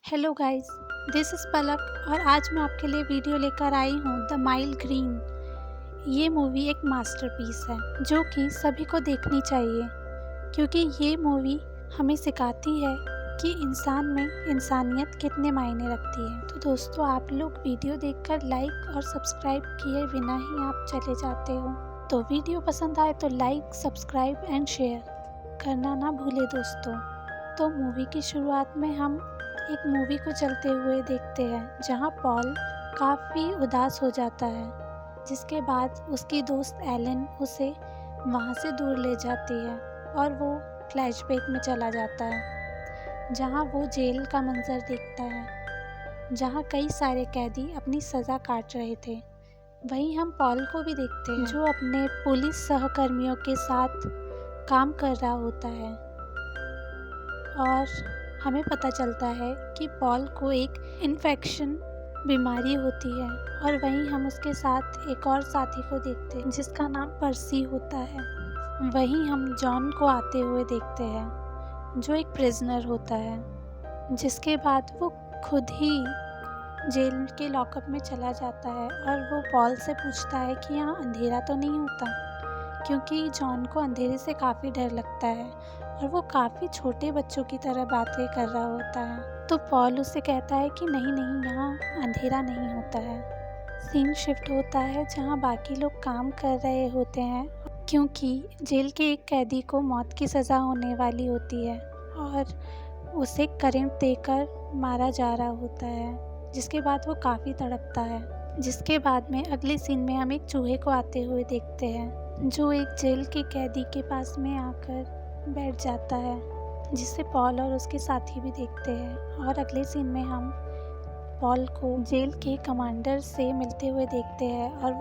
Hello guys, this is पलक और आज मैं आपके लिए वीडियो लेकर आई हूँ द माइल ग्रीन। ये मूवी एक मास्टरपीस है जो कि सभी को देखनी चाहिए क्योंकि ये मूवी हमें सिखाती है कि इंसान में इंसानियत कितने मायने रखती है। तो दोस्तों, आप लोग वीडियो देखकर लाइक और सब्सक्राइब किए बिना ही आप चले जाते हो। तो वीडियो पसंद आए तो लाइक, सब्सक्राइब एंड शेयर करना ना भूले दोस्तों। तो मूवी की शुरुआत में हम एक मूवी को चलते हुए देखते हैं जहां पॉल काफ़ी उदास हो जाता है, जिसके बाद उसकी दोस्त एलन उसे वहां से दूर ले जाती है और वो फ्लैशबैक में चला जाता है जहां वो जेल का मंजर देखता है जहां कई सारे कैदी अपनी सज़ा काट रहे थे। वहीं हम पॉल को भी देखते हैं जो अपने पुलिस सहकर्मियों के साथ काम कर रहा होता है और हमें पता चलता है कि पॉल को एक इन्फेक्शन बीमारी होती है। और वहीं हम उसके साथ एक और साथी को देखते हैं जिसका नाम पर्सी होता है। वहीं हम जॉन को आते हुए देखते हैं जो एक प्रिजनर होता है, जिसके बाद वो खुद ही जेल के लॉकअप में चला जाता है और वो पॉल से पूछता है कि यहाँ अंधेरा तो नहीं होता, क्योंकि जॉन को अंधेरे से काफ़ी डर लगता है और वो काफ़ी छोटे बच्चों की तरह बातें कर रहा होता है। तो पॉल उससे कहता है कि नहीं नहीं, यहाँ अंधेरा नहीं होता है। सीन शिफ्ट होता है जहाँ बाकी लोग काम कर रहे होते हैं क्योंकि जेल के एक कैदी को मौत की सज़ा होने वाली होती है और उसे करंट देकर मारा जा रहा होता है, जिसके बाद वो काफ़ी तड़पता है। जिसके बाद में अगले सीन में हम एक चूहे को आते हुए देखते हैं जो एक जेल के कैदी के पास में आकर बैठ जाता है, जिसे पॉल और उसके साथी भी देखते हैं। और अगले सीन में हम पॉल को जेल के कमांडर से मिलते हुए देखते हैं और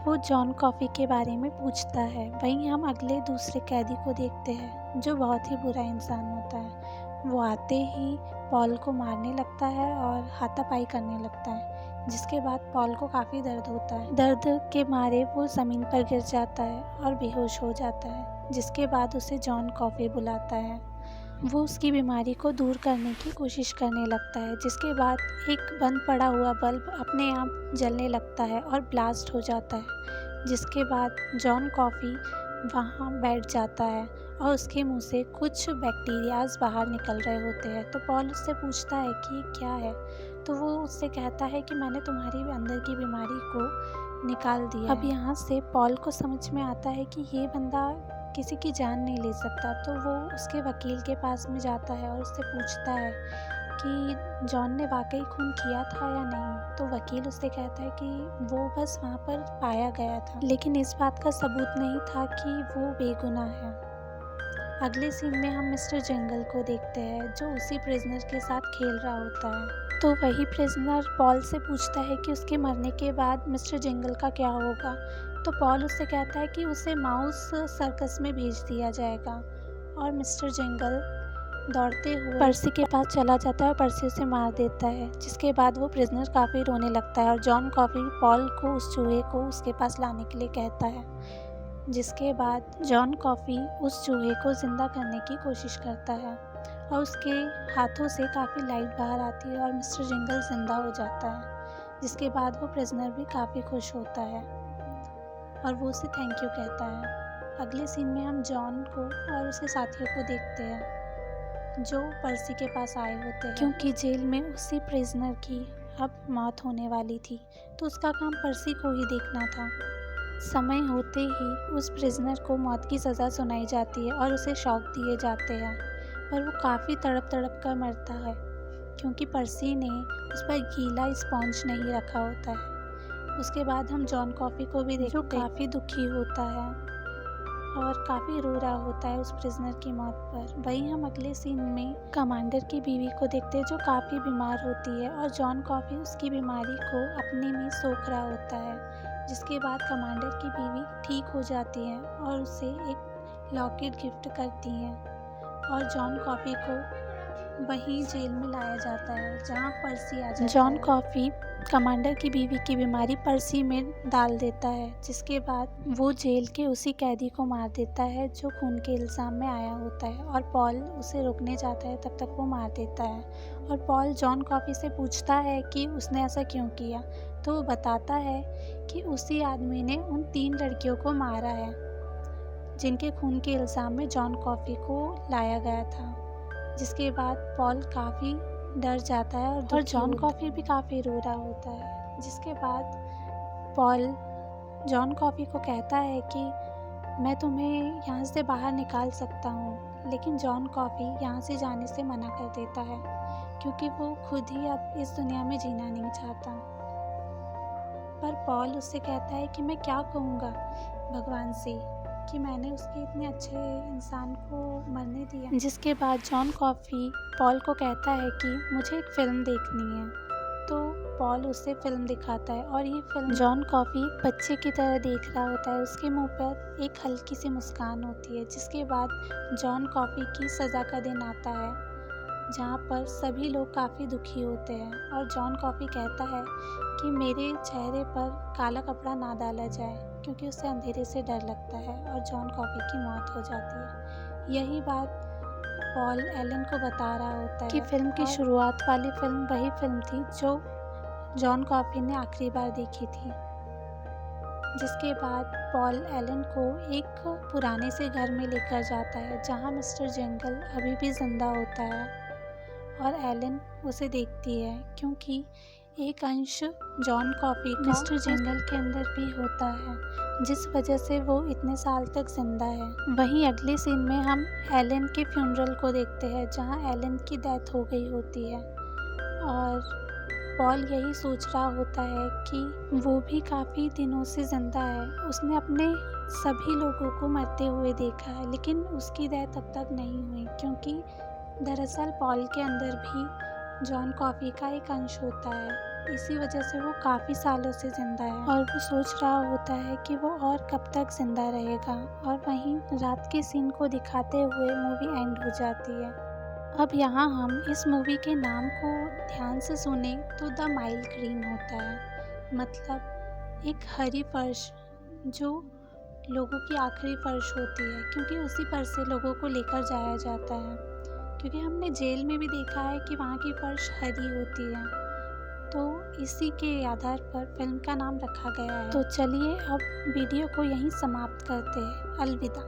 वो जॉन कॉफ़ी के बारे में पूछता है। वहीं हम अगले दूसरे कैदी को देखते हैं जो बहुत ही बुरा इंसान होता है। वो आते ही पॉल को मारने लगता है और हाथापाई करने लगता है, जिसके बाद पॉल को काफ़ी दर्द होता है। दर्द के मारे वो ज़मीन पर गिर जाता है और बेहोश हो जाता है, जिसके बाद उसे जॉन कॉफ़ी बुलाता है। वो उसकी बीमारी को दूर करने की कोशिश करने लगता है, जिसके बाद एक बंद पड़ा हुआ बल्ब अपने आप जलने लगता है और ब्लास्ट हो जाता है, जिसके बाद जॉन कॉफ़ी वहाँ बैठ जाता है और उसके मुंह से कुछ बैक्टीरियाज बाहर निकल रहे होते हैं। तो पॉल उससे पूछता है कि ये क्या है, तो वो उससे कहता है कि मैंने तुम्हारी अंदर की बीमारी को निकाल दिया। अब यहाँ से पॉल को समझ में आता है कि ये बंदा किसी की जान नहीं ले सकता। तो वो उसके वकील के पास में जाता है और उससे पूछता है कि जॉन ने वाकई खून किया था या नहीं। तो वकील उससे कहता है कि वो बस वहाँ पर पाया गया था, लेकिन इस बात का सबूत नहीं था कि वो बेगुनाह है। अगले सीन में हम मिस्टर जंगल को देखते हैं जो उसी प्रिजनर के साथ खेल रहा होता है। तो वही प्रिजनर पॉल से पूछता है कि उसके मरने के बाद मिस्टर जंगल का क्या होगा। तो पॉल उससे कहता है कि उसे माउस सर्कस में भेज दिया जाएगा और मिस्टर जंगल दौड़ते हुए पर्सी के पास चला जाता है और पर्सी उसे मार देता है, जिसके बाद वो प्रिजनर काफ़ी रोने लगता है और जॉन कॉफ़ी पॉल को उस चूहे को उसके पास लाने के लिए कहता है, जिसके बाद जॉन कॉफ़ी उस चूहे को ज़िंदा करने की कोशिश करता है और उसके हाथों से काफ़ी लाइट बाहर आती है और मिस्टर जंगल ज़िंदा हो जाता है, जिसके बाद वो प्रिजनर भी काफ़ी खुश होता है और वो उसे थैंक यू कहता है। अगले सीन में हम जॉन को और उसके साथियों को देखते हैं जो पर्सी के पास आए होते हैं, क्योंकि जेल में उसी प्रिजनर की अब मौत होने वाली थी, तो उसका काम पर्सी को ही देखना था। समय होते ही उस प्रिजनर को मौत की सज़ा सुनाई जाती है और उसे शॉक दिए जाते हैं, पर वो काफ़ी तड़प कर मरता है क्योंकि पर्सी ने उस पर गीला स्पॉन्ज नहीं रखा होता है। उसके बाद हम जॉन कॉफ़ी को भी देखते हैं जो काफ़ी दुखी होता है और काफ़ी रो रहा होता है उस प्रिजनर की मौत पर। वहीं हम अगले सीन में कमांडर की बीवी को देखते हैं जो काफ़ी बीमार होती है और जॉन कॉफ़ी उसकी बीमारी को अपने में सोख रहा होता है, जिसके बाद कमांडर की बीवी ठीक हो जाती है और उसे एक लॉकेट गिफ्ट करती हैं और जॉन कॉफ़ी को वहीं जेल में लाया जाता है जहाँ पर्सी आ जाता है। जॉन कॉफ़ी कमांडर की बीवी की बीमारी पर्सी में डाल देता है, जिसके बाद वो जेल के उसी कैदी को मार देता है जो खून के इल्ज़ाम में आया होता है, और पॉल उसे रोकने जाता है, तब तक वो मार देता है। और पॉल जॉन कॉफ़ी से पूछता है कि उसने ऐसा क्यों किया, तो वो बताता है कि उसी आदमी ने उन 3 लड़कियों को मारा है जिनके खून के इल्ज़ाम में जॉन कॉफ़ी को लाया गया था। जिसके बाद पॉल काफ़ी डर जाता है और जॉन कॉफ़ी भी काफ़ी रो रहा होता है। जिसके बाद पॉल जॉन कॉफ़ी को कहता है कि मैं तुम्हें यहाँ से बाहर निकाल सकता हूँ, लेकिन जॉन कॉफ़ी यहाँ से जाने से मना कर देता है क्योंकि वो खुद ही अब इस दुनिया में जीना नहीं चाहता। पर पॉल उससे कहता है कि मैं क्या कहूँगा भगवान से कि मैंने उसके इतने अच्छे इंसान को मरने दिया। जिसके बाद जॉन कॉफ़ी पॉल को कहता है कि मुझे एक फ़िल्म देखनी है, तो पॉल उसे फ़िल्म दिखाता है और ये फ़िल्म जॉन कॉफ़ी एक बच्चे की तरह देख रहा होता है। उसके मुंह पर एक हल्की सी मुस्कान होती है। जिसके बाद जॉन कॉफ़ी की सज़ा का दिन आता है जहाँ पर सभी लोग काफ़ी दुखी होते हैं, और जॉन कॉफ़ी कहता है कि मेरे चेहरे पर काला कपड़ा ना डाला जाए क्योंकि उससे अंधेरे से डर लगता है, और जॉन कॉफ़ी की मौत हो जाती है। यही बात पॉल एलन को बता रहा होता है कि फ़िल्म की शुरुआत वाली फ़िल्म वही फ़िल्म थी जो जॉन कॉफ़ी ने आखिरी बार देखी थी। जिसके बाद पॉल एलन को एक पुराने से घर में लेकर जाता है जहाँ मिस्टर जेंगल अभी भी ज़िंदा होता है, और एलन उसे देखती है क्योंकि एक अंश जॉन कॉफ़ी का मिस्टर जेंगल के अंदर भी होता है, जिस वजह से वो इतने साल तक ज़िंदा है। वहीं अगले सीन में हम एलन के फ्यूनरल को देखते हैं जहाँ एलन की डेथ हो गई होती है, और पॉल यही सोच रहा होता है कि वो भी काफ़ी दिनों से ज़िंदा है। उसने अपने सभी लोगों को मरते हुए देखा है, लेकिन उसकी डेथ अब तक नहीं हुई क्योंकि दरअसल पॉल के अंदर भी जॉन कॉफ़ी का एक अंश होता है। इसी वजह से वो काफ़ी सालों से ज़िंदा है, और वो सोच रहा होता है कि वो और कब तक ज़िंदा रहेगा। और वहीं रात के सीन को दिखाते हुए मूवी एंड हो जाती है। अब यहाँ हम इस मूवी के नाम को ध्यान से सुने तो द माइल ग्रीन होता है, मतलब एक हरी फर्श जो लोगों की आखिरी फर्श होती है, क्योंकि उसी पर से लोगों को लेकर जाया जाता है। क्योंकि हमने जेल में भी देखा है कि वहाँ की फर्श हरी होती है, तो इसी के आधार पर फिल्म का नाम रखा गया है। तो चलिए अब वीडियो को यहीं समाप्त करते हैं। अलविदा।